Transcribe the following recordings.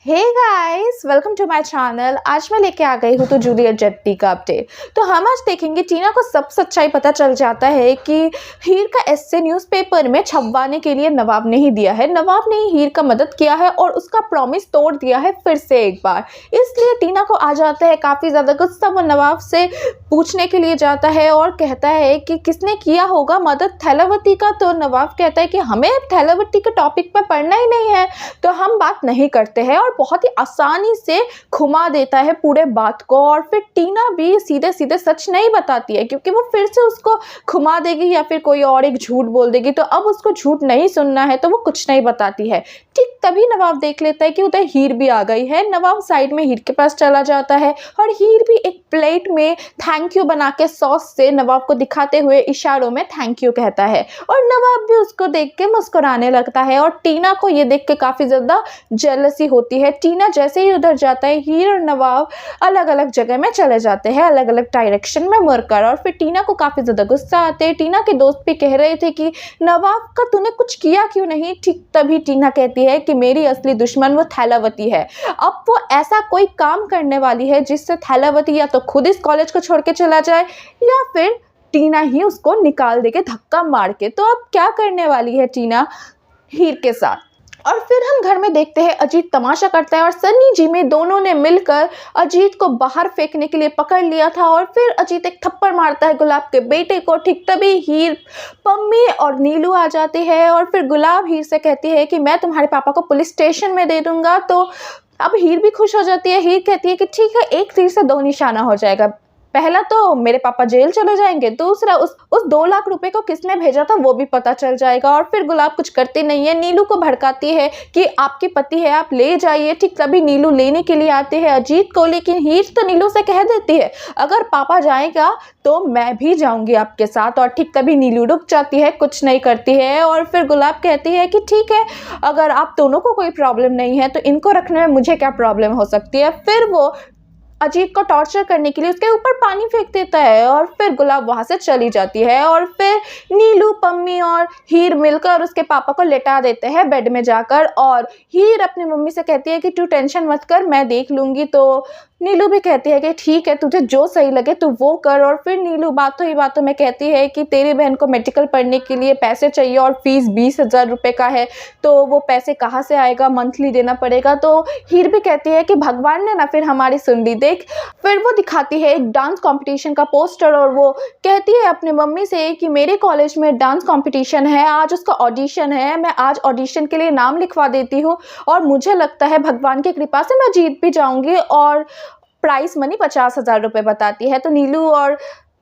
Hey guys, welcome to my channel. आज मैं लेके आ गई हूँ तो जूलियट जेट्टी का अपडेट। तो हम आज देखेंगे टीना को सब सच्चाई पता चल जाता है कि हीर का एस्से न्यूज़पेपर में छपवाने के लिए नवाब ने ही दिया है। नवाब ने ही हीर का मदद किया है और उसका प्रॉमिस तोड़ दिया है फिर से एक बार। इसलिए टीना को आ जाता है काफ़ी ज़्यादा गुस्सा। वो नवाब से पूछने के लिए जाता है और कहता है कि किसने किया होगा मदद थैलावती का। तो नवाब कहता है कि हमें थैलावती के टॉपिक पर पढ़ना ही नहीं है, तो हम बात नहीं करते हैं, और बहुत ही आसानी से घुमा देता है पूरे बात को। और फिर टीना भी सीधे सीधे सच नहीं बताती है, क्योंकि वो फिर से उसको घुमा देगी या फिर कोई और एक झूठ बोल देगी। तो अब उसको झूठ नहीं सुनना है, तो वो कुछ नहीं बताती है। ठीक तभी नवाब देख लेता है कि उधर हीर भी आ गई है। नवाब साइड में हीर के पास चला जाता है और हीर भी एक प्लेट में थैंक यू बना के सॉस से नवाब को दिखाते हुए इशारों में थैंक यू कहता है, और नवाब भी उसको देख के मुस्कुराने लगता है। और टीना को ये देख के काफ़ी ज़्यादा जेलसी होती है। टीना जैसे ही उधर जाता है, हीर और नवाब अलग अलग जगह में चले जाते हैं, अलग अलग डायरेक्शन में मुड़कर। और फिर टीना को काफ़ी ज़्यादा गुस्सा आते हैं। टीना के दोस्त भी कह रहे थे कि नवाब का तूने कुछ किया क्यों नहीं। ठीक तभी टीना कहती है कि मेरी असली दुश्मन वो थैलावती है। अब वो ऐसा कोई काम करने वाली है जिससे थैलावती या तो खुद इस कॉलेज को छोड़ के चला जाए या फिर टीना ही उसको निकाल देके धक्का मार के। तो अब क्या करने वाली है टीना हीर के साथ। और फिर हम घर में देखते हैं अजीत तमाशा करता है और सन्नी जी में दोनों ने मिलकर अजीत को बाहर फेंकने के लिए पकड़ लिया था। और फिर अजीत एक थप्पड़ मारता है गुलाब के बेटे को। ठीक तभी हीर, पम्मी और नीलू आ जाती है और फिर गुलाब हीर से कहती है कि मैं तुम्हारे पापा को पुलिस स्टेशन में दे दूंगा। तो अब हीर भी खुश हो जाती है। हीर कहती है कि ठीक है, एक तीर से दो निशाना हो जाएगा। पहला तो मेरे पापा जेल चले जाएंगे, दूसरा उस 2 लाख रुपए को किसने भेजा था वो भी पता चल जाएगा। और फिर गुलाब कुछ करती नहीं है, नीलू को भड़काती है कि आपके पति है, आप ले जाइए। ठीक तभी नीलू लेने के लिए आती है अजीत को, लेकिन हीर तो नीलू से कह देती है अगर पापा जाएगा तो मैं भी जाऊंगी आपके साथ। और ठीक तभी नीलू रुक जाती है, कुछ नहीं करती है। और फिर गुलाब कहती है कि ठीक है, अगर आप दोनों को कोई प्रॉब्लम नहीं है तो इनको रखने में मुझे क्या प्रॉब्लम हो सकती है। फिर वो अजीत को टॉर्चर करने के लिए उसके ऊपर पानी फेंक देता है और फिर गुलाब वहां से चली जाती है। और फिर नीलू, पम्मी और हीर मिलकर उसके पापा को लेटा देते हैं बेड में जाकर। और हीर अपनी मम्मी से कहती है कि तू टेंशन मत कर, मैं देख लूंगी। तो नीलू भी कहती है कि ठीक है, तुझे जो सही लगे तू वो कर। और फिर नीलू बातों ही बातों में कहती है कि तेरी बहन को मेडिकल पढ़ने के लिए पैसे चाहिए और फीस 20,000 रुपये का है, तो वो पैसे कहाँ से आएगा, मंथली देना पड़ेगा। तो हीर भी कहती है कि भगवान ने ना फिर हमारी सुन ली। देख, फिर वो दिखाती है एक डांस कंपटीशन का पोस्टर और वो कहती है अपनी मम्मी से कि मेरे कॉलेज में डांस कंपटीशन है, आज उसका ऑडिशन है, मैं आज ऑडिशन के लिए नाम लिखवा देती हूँ और मुझे लगता है भगवान की कृपा से मैं जीत भी जाऊंगी। और प्राइस मनी 50,000 रुपये बताती है। तो नीलू और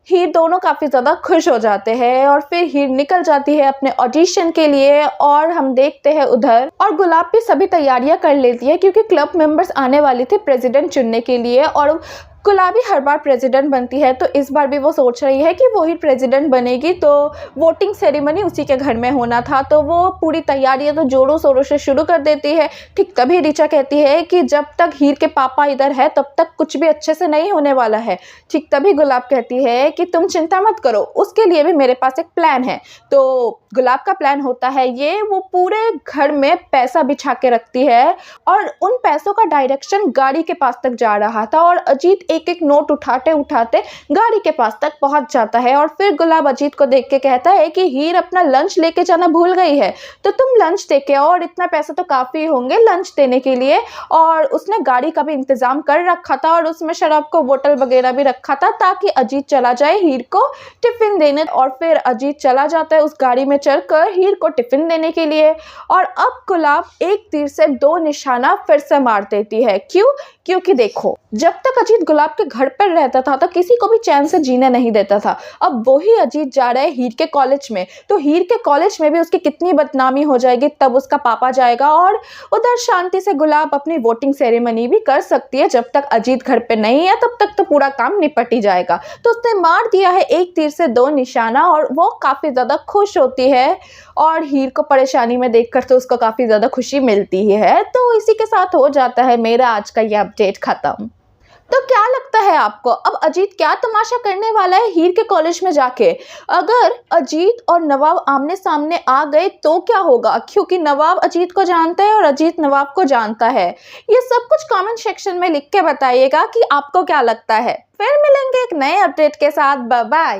हीर दोनों काफ़ी ज़्यादा खुश हो जाते हैं और फिर हीर निकल जाती है अपने ऑडिशन के लिए। और हम देखते हैं उधर, और गुलाब भी सभी तैयारियां कर लेती है क्योंकि क्लब मेंबर्स आने वाली थी प्रेसिडेंट चुनने के लिए। और गुलाबी हर बार प्रेसिडेंट बनती है, तो इस बार भी वो सोच रही है कि वो ही प्रेसिडेंट बनेगी। तो वोटिंग सेरेमनी उसी के घर में होना था, तो वो पूरी तैयारियां तो जोरों शोरों से शुरू कर देती है। ठीक तभी ऋचा कहती है कि जब तक हीर के पापा इधर है तब तक कुछ भी अच्छे से नहीं होने वाला है। ठीक तभी गुलाब कहती है कि तुम चिंता मत करो, उसके लिए भी मेरे पास एक प्लान है। तो गुलाब का प्लान होता है ये, वो पूरे घर में पैसा बिछा के रखती है और उन पैसों का डायरेक्शन गाड़ी के पास तक जा रहा था। और अजीत एक एक नोट उठाते उठाते गाड़ी के पास तक पहुंच जाता है। और फिर गुलाब अजीत को देख के कहता है कि हीर अपना लंच लेके जाना भूल गई है, तो तुम लंच देके आओ, और इतना पैसा तो काफ़ी होंगे लंच देने के लिए। और उसने गाड़ी का भी इंतज़ाम कर रखा था और उसमें शराब को बोतल वगैरह भी रखा था ताकि अजीत चला जाए हीर को टिफ़िन देने। और फिर अजीत चला जाता है उस गाड़ी में चढ़कर हीर को टिफ़िन देने के लिए। और अब गुलाब एक तीर से 2 निशाना फिर से मार देती है। क्यों? क्योंकि देखो, जब तक अजीत गुलाब के घर पर रहता था तो किसी को भी चैन से जीने नहीं देता था। अब वही अजीत जा रहा है हीर के कॉलेज में, तो हीर के कॉलेज में भी उसकी कितनी बदनामी हो जाएगी। तब उसका पापा जाएगा और उधर शांति से गुलाब अपनी वोटिंग सेरेमनी भी कर सकती है। जब तक अजीत घर पे नहीं है तब तक तो पूरा काम निपट ही जाएगा। तो उसने मार दिया है एक तीर से 2 निशाना और वो काफ़ी ज़्यादा खुश होती है। और हीर को परेशानी में देखकर तो उसको काफ़ी ज़्यादा खुशी मिलती ही है। तो इसी के साथ हो जाता है मेरा आज का ये अपडेट ख़त्म। तो क्या लगता है आपको, अब अजीत क्या तमाशा करने वाला है हीर के कॉलेज में जाके? अगर अजीत और नवाब आमने सामने आ गए तो क्या होगा, क्योंकि नवाब अजीत को जानता है और अजीत नवाब को जानता है। ये सब कुछ कमेंट सेक्शन में लिख के बताइएगा कि आपको क्या लगता है। फिर मिलेंगे एक नए अपडेट के साथ। Bye bye.